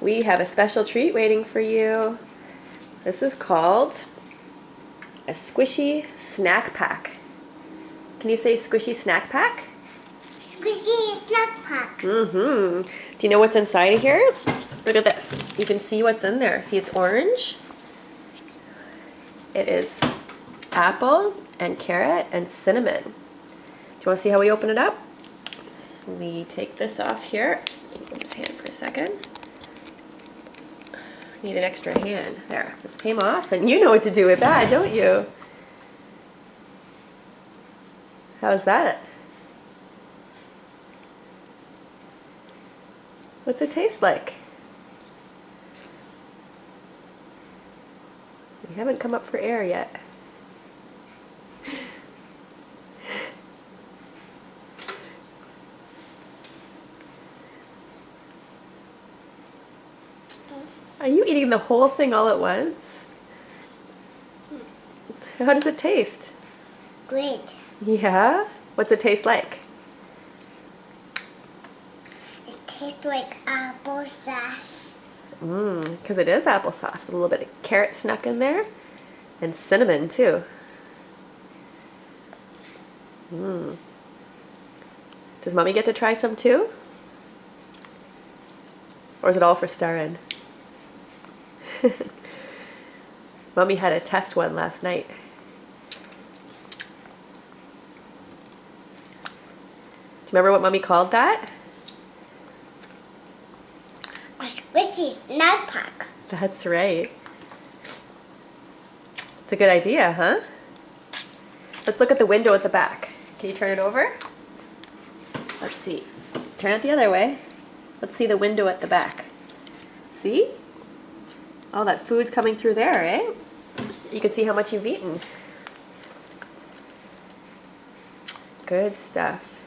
we have a special treat waiting for you. This is called a Squishy Snak Pak. Can you say Squishy Snak Pak? Squishy Snak Pak. Mm-hmm. Do you know what's inside of here? Look at this. You can see what's in there. See, it's orange. It is apple and carrot and cinnamon. Do you want to see how we open it up? We take this off here. Move his hand for a second. Need an extra hand. There, this came off, and you know what to do with that, don't you? How's that? What's it taste like? We haven't come up for air yet. Are you eating the whole thing all at once? How does it taste? Great. Yeah? What's it taste like? It tastes like applesauce. Because it is applesauce with a little bit of carrot snuck in there. And cinnamon, too. Does Mommy get to try some, too? Or is it all for Starren? Mommy had a test one last night. Do you remember what Mommy called that? A Squishy Snak Pak. That's right. It's a good idea, huh? Let's look at the window at the back. Can you turn it over? Let's see. Turn it the other way. Let's see the window at the back. See? All that food's coming through there, eh? You can see how much you've eaten. Good stuff.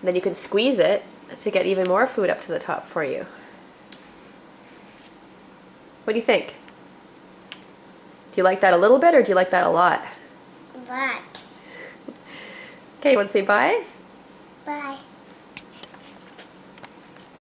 And then you can squeeze it to get even more food up to the top for you. What do you think? Do you like that a little bit, or do you like that a lot? What? Okay, you want to say bye? Bye.